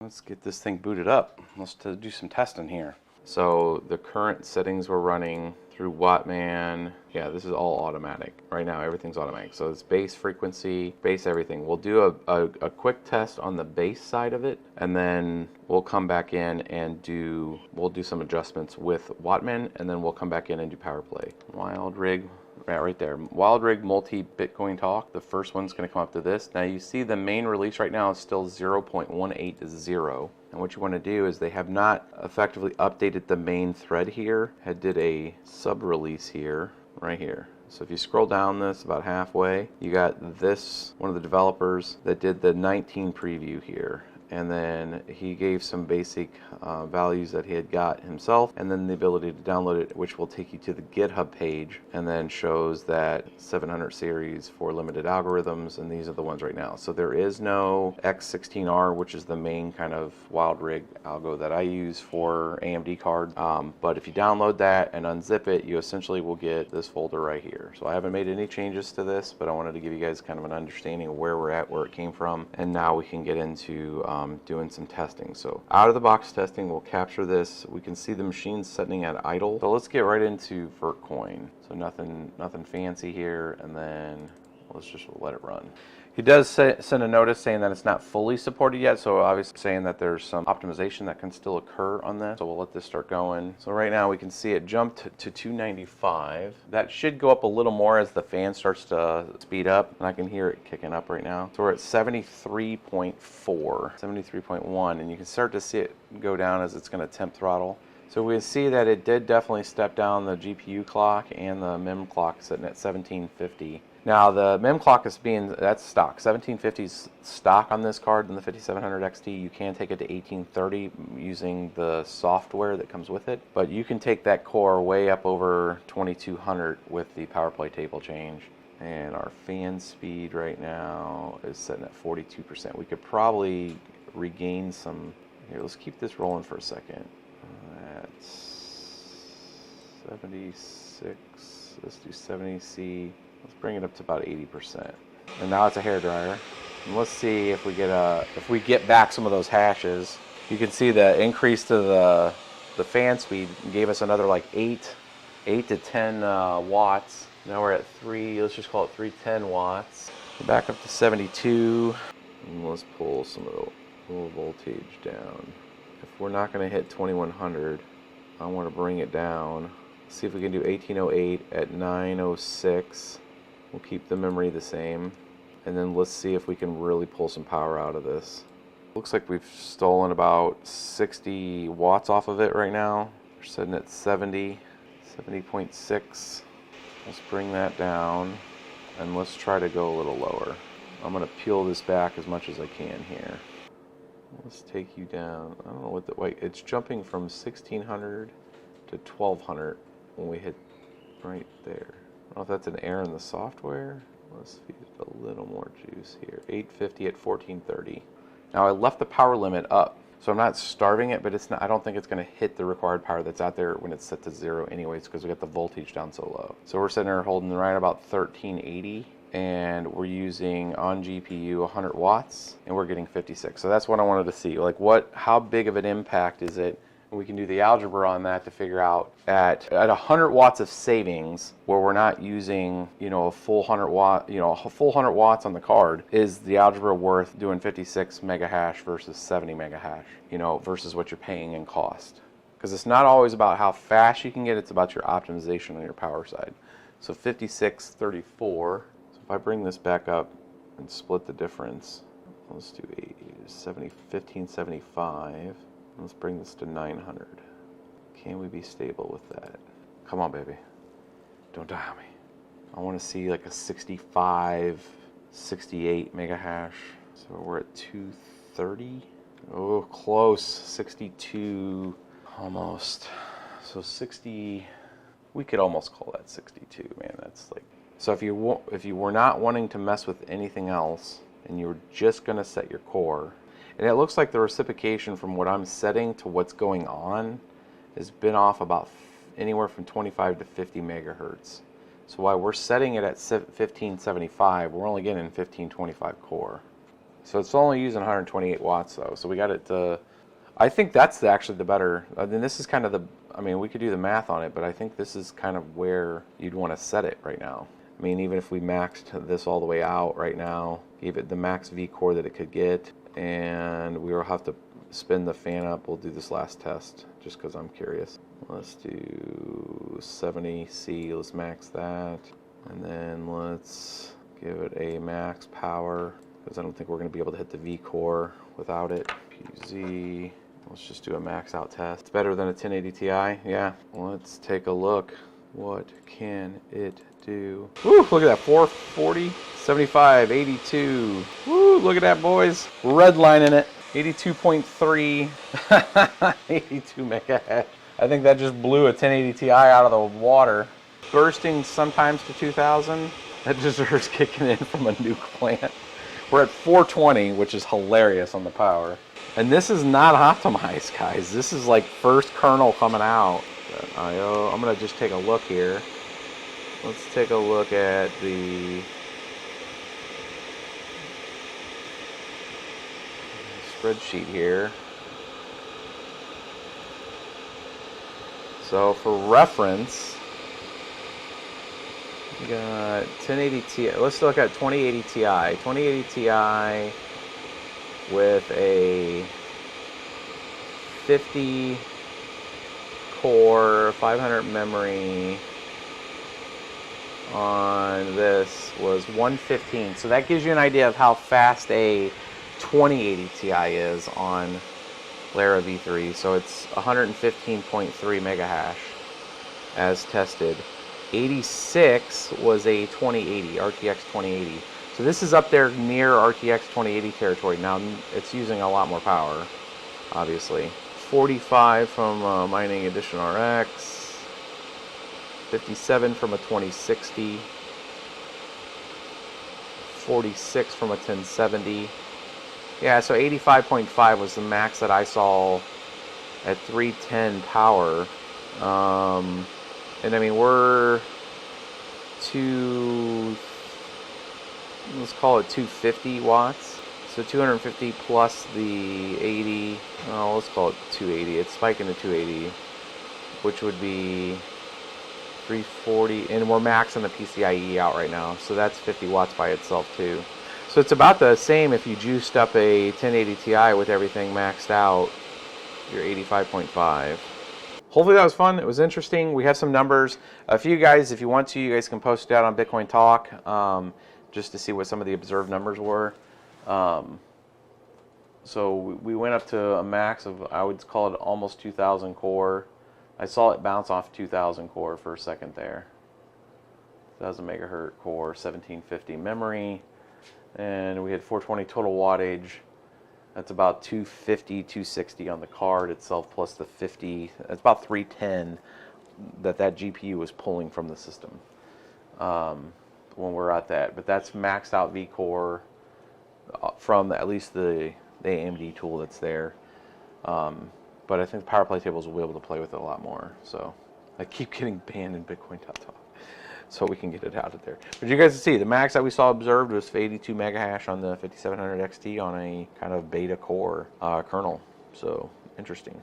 Let's get this thing booted up. Let's do some testing here. So the current settings we're running through Wattman, yeah, this is all automatic. Right now, everything's automatic. So it's base frequency, base everything. We'll do a quick test on the base side of it, and then we'll come back in and we'll do some adjustments with Wattman, and then we'll come back in and do power play. Wildrig, right there. Wildrig multi-Bitcoin talk. The first one's going to come up to this. Now you see the main release right now is still 0.180. And what you want to do is they have not effectively updated the main thread here. Had did a sub-release here, right here. So if you scroll down this about halfway, you got this, one of the developers that did the 19 preview here. And then he gave some basic values that he had got himself, and then the ability to download it, which will take you to the GitHub page, and then shows that 700 series for limited algorithms, and these are the ones right now. So there is no X16R, which is the main kind of Wildrig algo that I use for AMD card. But if you download that and unzip it, you essentially will get this folder right here. So I haven't made any changes to this, but I wanted to give you guys kind of an understanding of where we're at, where it came from, and now we can get into doing some testing. So out of the box testing, we'll capture this. We can see the machine setting at idle. So let's get right into Vertcoin. So nothing fancy here, and then let's just let it run. He does send a notice saying that it's not fully supported yet, so obviously saying that there's some optimization that can still occur on this. So we'll let this start going. So right now we can see it jumped to 295. That should go up a little more as the fan starts to speed up, and I can hear it kicking up right now. So we're at 73.4, 73.1, and you can start to see it go down as it's going to temp throttle. So we see that it did definitely step down the GPU clock and the MEM clock sitting at 1750. Now the MEM clock is that's stock. 1750 is stock on this card in the 5700 XT. You can take it to 1830 using the software that comes with it, but you can take that core way up over 2200 with the power play table change. And our fan speed right now is sitting at 42%. We could probably regain some. Here, let's keep this rolling for a second. That's 76. Let's do 70C. Let's bring it up to about 80%. And now it's a hairdryer. And let's see if we get back some of those hashes. You can see the increase to the fan speed gave us another like 8 to 10 watts. Now we're at 3. Let's just call it 310 watts. Back up to 72. And let's pull some of the low voltage down. If we're not going to hit 2100, I want to bring it down. See if we can do 1808 at 906. We'll keep the memory the same, and then let's see if we can really pull some power out of this. Looks like we've stolen about 60 watts off of it right now. We're sitting at 70.6. Let's bring that down, and let's try to go a little lower. I'm going to peel this back as much as I can here. Let's take you down. I don't know what the wait. It's jumping from 1600 to 1200 when we hit right there. I don't know if that's an error in the software. Let's feed it a little more juice here. 850 at 1430. Now I left the power limit up, so I'm not starving it, but it's not. I don't think it's going to hit the required power that's out there when it's set to 0 anyways, because we got the voltage down so low. So we're sitting there holding right about 1380. And we're using on GPU 100 watts, and we're getting 56. So that's what I wanted to see. Like, how big of an impact is it? And we can do the algebra on that to figure out at 100 watts of savings, where we're not using, a full 100 watt, a full 100 watts on the card. Is the algebra worth doing 56 mega hash versus 70 mega hash? Versus what you're paying in cost. Because it's not always about how fast you can get; it's about your optimization on your power side. So 5634. If I bring this back up and split the difference, let's do 1575. Let's bring this to 900. Can we be stable with that? Come on, baby. Don't die on me. I want to see like a 65, 68 mega hash. So we're at 230. Oh, close. 62, almost. So 60. We could almost call that 62, man. That's like. So if you were not wanting to mess with anything else, and you were just going to set your core, and it looks like the reciprocation from what I'm setting to what's going on has been off about anywhere from 25 to 50 megahertz. So while we're setting it at 1575, we're only getting 1525 core. So it's only using 128 watts though. So we got it to, I think that's actually the better, I mean, this is kind of the, I mean, we could do the math on it, but I think this is kind of where you'd want to set it right now. I mean, even if we maxed this all the way out right now, gave it the max V core that it could get, and we will have to spin the fan up. We'll do this last test just because I'm curious. Let's do 70C, let's max that. And then let's give it a max power, because I don't think we're going to be able to hit the V core without it. PZ, let's just do a max out test. It's better than a 1080 Ti, yeah. Let's take a look. What can it do? Woo, look at that, 440, 75, 82. Woo, look at that, boys. Redlining it, 82.3, 82 megahash. I think that just blew a 1080 Ti out of the water. Bursting sometimes to 2000. That deserves kicking in from a nuke plant. We're at 420, which is hilarious on the power. And this is not optimized, guys. This is like first kernel coming out. IO. I'm gonna just take a look here. Let's take a look at the spreadsheet here. So for reference, we got 1080 Ti. Let's look at 2080 Ti. 2080 Ti with a 50 core, 500 memory on this was 115. So that gives you an idea of how fast a 2080 Ti is on Lyra V3. So it's 115.3 mega hash as tested. 86 was a 2080, RTX 2080. So this is up there near RTX 2080 territory. Now it's using a lot more power, obviously. 45 from Mining Edition RX, 57 from a 2060, 46 from a 1070. Yeah, so 85.5 was the max that I saw at 310 power. And I mean, we're let's call it 250 watts. So 250 plus the 80, oh, let's call it 280. It's spiking to 280, which would be 340. And we're maxing the PCIe out right now. So that's 50 watts by itself too. So it's about the same if you juiced up a 1080 Ti with everything maxed out. You're 85.5. Hopefully that was fun. It was interesting. We have some numbers. A few guys, if you want to, you guys can post it out on Bitcoin Talk just to see what some of the observed numbers were. So we went up to a max of, I would call it almost 2,000 core. I saw it bounce off 2,000 core for a second there. 1,000 megahertz core, 1750 memory, and we had 420 total wattage. That's about 250, 260 on the card itself, plus the 50. It's about 310 that GPU was pulling from the system when we're at that. But that's maxed out vCore from at least the AMD tool that's there. But I think the power play tables will be able to play with it a lot more. So I keep getting banned in Bitcoin Talk, so we can get it out of there. But you guys can see the max that we saw observed was 82 mega hash on the 5700 XT on a kind of beta core kernel. So interesting.